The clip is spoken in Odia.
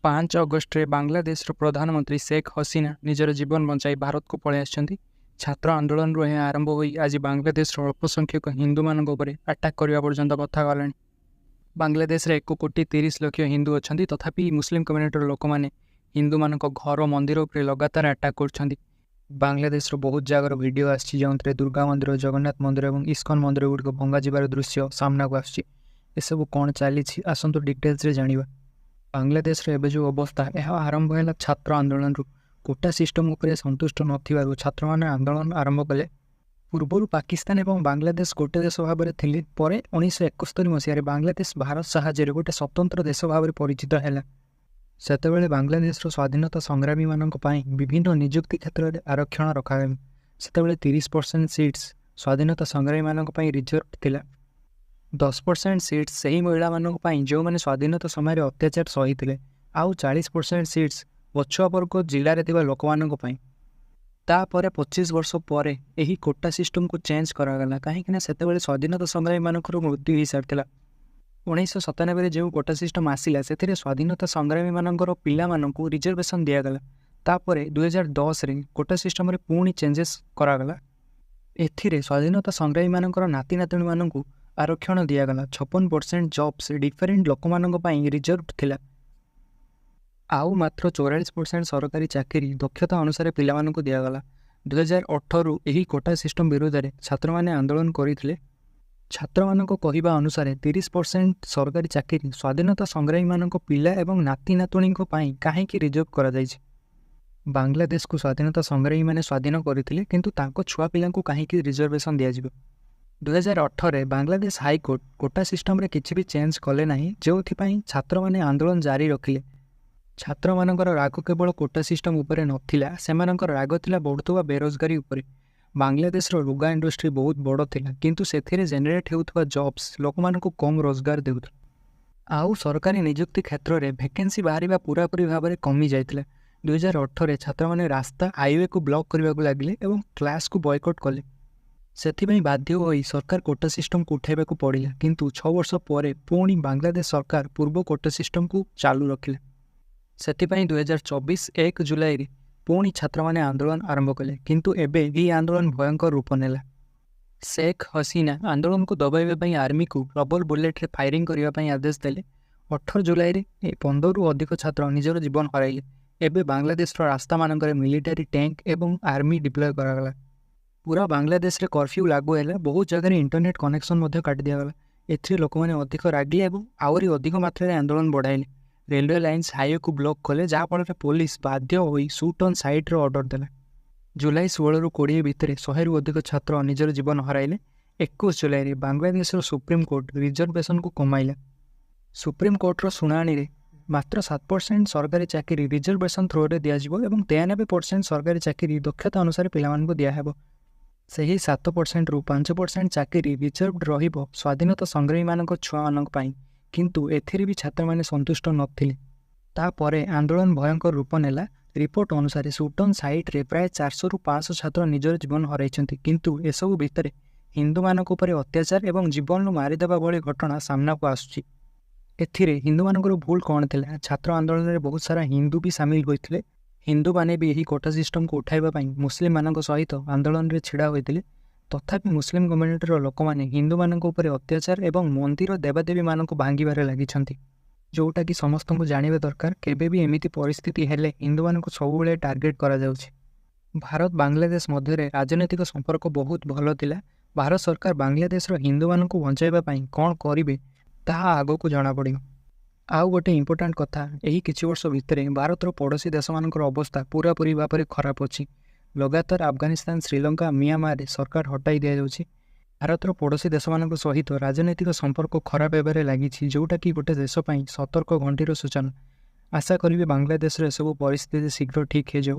5 ଅଗଷ୍ଟରେ ବାଂଲାଦେଶର ପ୍ରଧାନମନ୍ତ୍ରୀ ଶେଖ୍ ହସିନା ନିଜର ଜୀବନ ବଞ୍ଚାଇ ଭାରତକୁ ପଳାଇ ଆସିଛନ୍ତି। ଛାତ୍ର ଆନ୍ଦୋଳନରୁ ଏହା ଆରମ୍ଭ ହୋଇ ଆଜି ବାଂଲାଦେଶର ଅଳ୍ପ ସଂଖ୍ୟକ ହିନ୍ଦୁମାନଙ୍କ ଉପରେ ଆଟାକ୍ କରିବା ପର୍ଯ୍ୟନ୍ତ କଥା ଗଲାଣି। ବାଂଲାଦେଶରେ 1,30,00,000 ହିନ୍ଦୁ ଅଛନ୍ତି, ତଥାପି ମୁସଲିମ କମ୍ୟୁନିଟିର ଲୋକମାନେ ହିନ୍ଦୁମାନଙ୍କ ଘର ମନ୍ଦିର ଉପରେ ଲଗାତାର ଆଟାକ୍ କରୁଛନ୍ତି। ବାଂଲାଦେଶର ବହୁତ ଜାଗାର ଭିଡ଼ିଓ ଆସିଛି ଯେଉଁଥିରେ ଦୁର୍ଗା ମନ୍ଦିର, ଜଗନ୍ନାଥ ମନ୍ଦିର ଏବଂ ଇସ୍କନ ମନ୍ଦିର ଗୁଡ଼ିକ ଭଙ୍ଗାଯିବାର ଦୃଶ୍ୟ ସାମ୍ନାକୁ ଆସୁଛି। ଏସବୁ କ'ଣ ଚାଲିଛି ଆସନ୍ତୁ ଡିଟେଲ୍ସରେ ଜାଣିବା। ବାଂଲାଦେଶର ଏବେ ଯେଉଁ ଅବସ୍ଥା, ଏହା ଆରମ୍ଭ ହେଲା ଛାତ୍ର ଆନ୍ଦୋଳନରୁ। କୋଟା ସିଷ୍ଟମ ଉପରେ ସନ୍ତୁଷ୍ଟ ନଥିବାରୁ ଛାତ୍ରମାନେ ଆନ୍ଦୋଳନ ଆରମ୍ଭ କଲେ। ପୂର୍ବରୁ ପାକିସ୍ତାନ ଏବଂ ବାଂଲାଦେଶ ଗୋଟେ ଦେଶ ଭାବରେ ଥିଲେ। ପରେ 1971 ମସିହାରେ ବାଂଲାଦେଶ ଭାରତ ସାହାଯ୍ୟରେ ଗୋଟେ ସ୍ୱତନ୍ତ୍ର ଦେଶ ଭାବରେ ପରିଚିତ ହେଲା। ସେତେବେଳେ ବାଂଲାଦେଶର ସ୍ୱାଧୀନତା ସଂଗ୍ରାମୀମାନଙ୍କ ପାଇଁ ବିଭିନ୍ନ ନିଯୁକ୍ତି କ୍ଷେତ୍ରରେ ଆରକ୍ଷଣ ରଖାଗଲା। ସେତେବେଳେ 30% ସିଟ୍ସ ସ୍ୱାଧୀନତା ସଂଗ୍ରାମୀମାନଙ୍କ ପାଇଁ ରିଜର୍ଭ ଥିଲା। 10% ସିଟ୍ସ ସେହି ମହିଳାମାନଙ୍କ ପାଇଁ ଯେଉଁମାନେ ସ୍ୱାଧୀନତା ସମୟରେ ଅତ୍ୟାଚାର ସହିଥିଲେ। ଆଉ 40% ସିଟ୍ସ ପଛୁଆ ବର୍ଗ ଜିଲ୍ଲାରେ ଥିବା ଲୋକମାନଙ୍କ ପାଇଁ। ତାପରେ 25 ବର୍ଷ ପରେ ଏହି କୋଟା ସିଷ୍ଟମକୁ ଚେଞ୍ଜ କରାଗଲା, କାହିଁକିନା ସେତେବେଳେ ସ୍ୱାଧୀନତା ସଂଗ୍ରାମୀମାନଙ୍କର ମୃତ୍ୟୁ ହୋଇସାରିଥିଲା। 1997ରେ ଯେଉଁ କୋଟା ସିଷ୍ଟମ ଆସିଲା, ସେଥିରେ ସ୍ୱାଧୀନତା ସଂଗ୍ରାମୀମାନଙ୍କର ପିଲାମାନଙ୍କୁ ରିଜର୍ଭେସନ ଦିଆଗଲା। ତାପରେ 2010ରେ କୋଟା ସିଷ୍ଟମରେ ପୁଣି ଚେଞ୍ଜେସ୍ କରାଗଲା। ଏଥିରେ ସ୍ୱାଧୀନତା ସଂଗ୍ରାମୀମାନଙ୍କର ନାତି ନାତୁଣୀମାନଙ୍କୁ ଆରକ୍ଷଣ ଦିଆଗଲା। 56% ଜବ୍ସ ଡିଫରେଣ୍ଟ ଲୋକମାନଙ୍କ ପାଇଁ ରିଜର୍ଭ ଥିଲା। ଆଉ ମାତ୍ର 44% ସରକାରୀ ଚାକିରି ଦକ୍ଷତା ଅନୁସାରେ ପିଲାମାନଙ୍କୁ ଦିଆଗଲା। 2018ରୁ ଏହି କୋଟା ସିଷ୍ଟମ ବିରୁଦ୍ଧରେ ଛାତ୍ରମାନେ ଆନ୍ଦୋଳନ କରିଥିଲେ। ଛାତ୍ରମାନଙ୍କ କହିବା ଅନୁସାରେ 30% ସରକାରୀ ଚାକିରି ସ୍ୱାଧୀନତା ସଂଗ୍ରାମୀମାନଙ୍କ ପିଲା ଏବଂ ନାତି ନାତୁଣୀଙ୍କ ପାଇଁ କାହିଁକି ରିଜର୍ଭ କରାଯାଇଛି? ବାଂଲାଦେଶକୁ ସ୍ୱାଧୀନତା ସଂଗ୍ରାମୀମାନେ ସ୍ୱାଧୀନ କରିଥିଲେ, କିନ୍ତୁ ତାଙ୍କ ଛୁଆ ପିଲାଙ୍କୁ କାହିଁକି ରିଜର୍ଭେସନ ଦିଆଯିବ? 2018ରେ ବାଂଲାଦେଶ ହାଇକୋର୍ଟ କୋଟା ସିଷ୍ଟମରେ କିଛି ବି ଚେଞ୍ଜ କଲେ ନାହିଁ, ଯେଉଁଥିପାଇଁ ଛାତ୍ରମାନେ ଆନ୍ଦୋଳନ ଜାରି ରଖିଲେ। ଛାତ୍ରମାନଙ୍କର ରାଗ କେବଳ କୋଟା ସିଷ୍ଟମ ଉପରେ ନଥିଲା, ସେମାନଙ୍କର ରାଗ ଥିଲା ବଢ଼ୁଥିବା ବେରୋଜଗାରୀ ଉପରେ। ବାଂଲାଦେଶର ଲୁଗା ଇଣ୍ଡଷ୍ଟ୍ରି ବହୁତ ବଡ଼ ଥିଲା, କିନ୍ତୁ ସେଥିରେ ଜେନେରେଟ୍ ହେଉଥିବା ଜବ୍ସ ଲୋକମାନଙ୍କୁ କମ୍ ରୋଜଗାର ଦେଉଥିଲା। ଆଉ ସରକାରୀ ନିଯୁକ୍ତି କ୍ଷେତ୍ରରେ ଭେକେନ୍ସି ବାହାରିବା ପୁରାପୁରି ଭାବରେ କମି ଯାଇଥିଲା। 2018ରେ ଛାତ୍ରମାନେ ରାସ୍ତା, ହାଇୱେକୁ ବ୍ଲକ୍ କରିବାକୁ ଲାଗିଲେ ଏବଂ କ୍ଲାସ୍କୁ ବୟକଟ୍ କଲେ। ସେଥିପାଇଁ ବାଧ୍ୟ ହୋଇ ସରକାର କୋଟା ସିଷ୍ଟମକୁ ଉଠାଇବାକୁ ପଡ଼ିଲା। କିନ୍ତୁ 6 ବର୍ଷ ପରେ ପୁଣି ବାଂଲାଦେଶ ସରକାର ପୂର୍ବ କୋଟା ସିଷ୍ଟମକୁ ଚାଲୁ ରଖିଲେ। ସେଥିପାଇଁ 2024 1 ଜୁଲାଇରେ ପୁଣି ଛାତ୍ରମାନେ ଆନ୍ଦୋଳନ ଆରମ୍ଭ କଲେ। କିନ୍ତୁ ଏବେ ଏହି ଆନ୍ଦୋଳନ ଭୟଙ୍କର ରୂପ ନେଲା। ଶେଖ୍ ହସିନା ଆନ୍ଦୋଳନକୁ ଦବାଇବା ପାଇଁ ଆର୍ମିକୁ ରବର ବୁଲେଟରେ ଫାୟାରିଂ କରିବା ପାଇଁ ଆଦେଶ ଦେଲେ। 18 ଜୁଲାଇରେ 15ରୁ ଅଧିକ ଛାତ୍ର ନିଜର ଜୀବନ ହରାଇଲେ। ଏବେ ବାଂଲାଦେଶର ରାସ୍ତାମାନଙ୍କରେ ମିଲିଟାରୀ ଟ୍ୟାଙ୍କ ଏବଂ ଆର୍ମି ଡିପ୍ଲୟ କରାଗଲା। ପୁରା ବାଂଲାଦେଶରେ କର୍ଫ୍ୟୁ ଲାଗୁ ହେଲା। ବହୁତ ଜାଗାରେ ଇଣ୍ଟରନେଟ୍ କନେକ୍ସନ ମଧ୍ୟ କାଟି ଦିଆଗଲା। ଏଥିରେ ଲୋକମାନେ ଅଧିକ ରାଗିଲେ ଏବଂ ଆହୁରି ଅଧିକ ମାତ୍ରାରେ ଆନ୍ଦୋଳନ ବଢ଼ାଇଲେ। ରେଲୱେ ଲାଇନ୍ସ, ହାଇୱେକୁ ବ୍ଲକ୍ କଲେ, ଯାହାଫଳରେ ପୋଲିସ ବାଧ୍ୟ ହୋଇ ସୁଟ୍ ଅନ୍ ସାଇଟ୍ର ଅର୍ଡର ଦେଲା। ଜୁଲାଇ 16ରୁ 20 ଭିତରେ 100ରୁ ଅଧିକ ଛାତ୍ର ନିଜର ଜୀବନ ହରାଇଲେ। 21 ଜୁଲାଇରେ ବାଂଲାଦେଶର ସୁପ୍ରିମକୋର୍ଟ ରିଜର୍ଭେସନକୁ କମାଇଲା। ସୁପ୍ରିମକୋର୍ଟର ଶୁଣାଣିରେ ମାତ୍ର 7% ସରକାରୀ ଚାକିରି ରିଜର୍ଭେସନ ଥ୍ରୋରେ ଦିଆଯିବ ଏବଂ 93% ସରକାରୀ ଚାକିରି ଦକ୍ଷତା ଅନୁସାରେ ପିଲାମାନଙ୍କୁ ଦିଆହେବ। ସେହି 7%ରୁ 5% ଚାକିରି ରିଜର୍ଭଡ ରହିବ ସ୍ୱାଧୀନତା ସଂଗ୍ରାମୀମାନଙ୍କ ଛୁଆମାନଙ୍କ ପାଇଁ। କିନ୍ତୁ ଏଥିରେ ବି ଛାତ୍ରମାନେ ସନ୍ତୁଷ୍ଟ ନଥିଲେ। ତାପରେ ଆନ୍ଦୋଳନ ଭୟଙ୍କର ରୂପ ନେଲା। ରିପୋର୍ଟ ଅନୁସାରେ ସୁଟ୍ ଅନ୍ ସାଇଟ୍ରେ ପ୍ରାୟ 400ରୁ 500 ଛାତ୍ର ନିଜର ଜୀବନ ହରାଇଛନ୍ତି। କିନ୍ତୁ ଏସବୁ ଭିତରେ ହିନ୍ଦୁମାନଙ୍କ ଉପରେ ଅତ୍ୟାଚାର ଏବଂ ଜୀବନରୁ ମାରିଦେବା ଭଳି ଘଟଣା ସାମ୍ନାକୁ ଆସୁଛି। ଏଥିରେ ହିନ୍ଦୁମାନଙ୍କର ଭୁଲ କ'ଣ ଥିଲା? ଛାତ୍ର ଆନ୍ଦୋଳନରେ ବହୁତ ସାରା ହିନ୍ଦୁ ବି ସାମିଲ ହୋଇଥିଲେ। ହିନ୍ଦୁମାନେ ବି ଏହି କୋଟା ସିଷ୍ଟମକୁ ଉଠାଇବା ପାଇଁ ମୁସଲିମମାନଙ୍କ ସହିତ ଆନ୍ଦୋଳନରେ ଛିଡ଼ା ହୋଇଥିଲେ। ତଥାପି ମୁସଲିମ କମ୍ୟୁନିଟିର ଲୋକମାନେ ହିନ୍ଦୁମାନଙ୍କ ଉପରେ ଅତ୍ୟାଚାର ଏବଂ ମନ୍ଦିର ଦେବାଦେବୀମାନଙ୍କୁ ଭାଙ୍ଗିବାରେ ଲାଗିଛନ୍ତି, ଯେଉଁଟାକି ସମସ୍ତଙ୍କୁ ଜାଣିବା ଦରକାର। କେବେ ବି ଏମିତି ପରିସ୍ଥିତି ହେଲେ ହିନ୍ଦୁମାନଙ୍କୁ ସବୁବେଳେ ଟାର୍ଗେଟ୍ କରାଯାଉଛି। ଭାରତ ବାଂଲାଦେଶ ମଧ୍ୟରେ ରାଜନୈତିକ ସମ୍ପର୍କ ବହୁତ ଭଲ ଥିଲା। ଭାରତ ସରକାର ବାଂଲାଦେଶର ହିନ୍ଦୁମାନଙ୍କୁ ବଞ୍ଚାଇବା ପାଇଁ କ'ଣ କରିବେ ତାହା ଆଗକୁ ଜଣାପଡ଼ିବ। ଆଉ ଗୋଟେ ଇମ୍ପୋର୍ଟାଣ୍ଟ କଥା, ଏହି କିଛି ବର୍ଷ ଭିତରେ ଭାରତର ପଡ଼ୋଶୀ ଦେଶମାନଙ୍କର ଅବସ୍ଥା ପୁରାପୁରି ଭାବରେ ଖରାପ ଅଛି। ଲଗାତାର ଆଫଗାନିସ୍ତାନ, ଶ୍ରୀଲଙ୍କା, ମିଆଁମାରରେ ସରକାର ହଟାଇ ଦିଆଯାଉଛି। ଭାରତର ପଡ଼ୋଶୀ ଦେଶମାନଙ୍କ ସହିତ ରାଜନୈତିକ ସମ୍ପର୍କ ଖରାପ ହେବାରେ ଲାଗିଛି, ଯେଉଁଟାକି ଗୋଟେ ଦେଶ ପାଇଁ ସତର୍କ ଘଣ୍ଟିର ସୂଚନା। ଆଶା କରିବି ବାଂଲାଦେଶର ଏସବୁ ପରିସ୍ଥିତି ଶୀଘ୍ର ଠିକ୍ ହୋଇଯାଉ।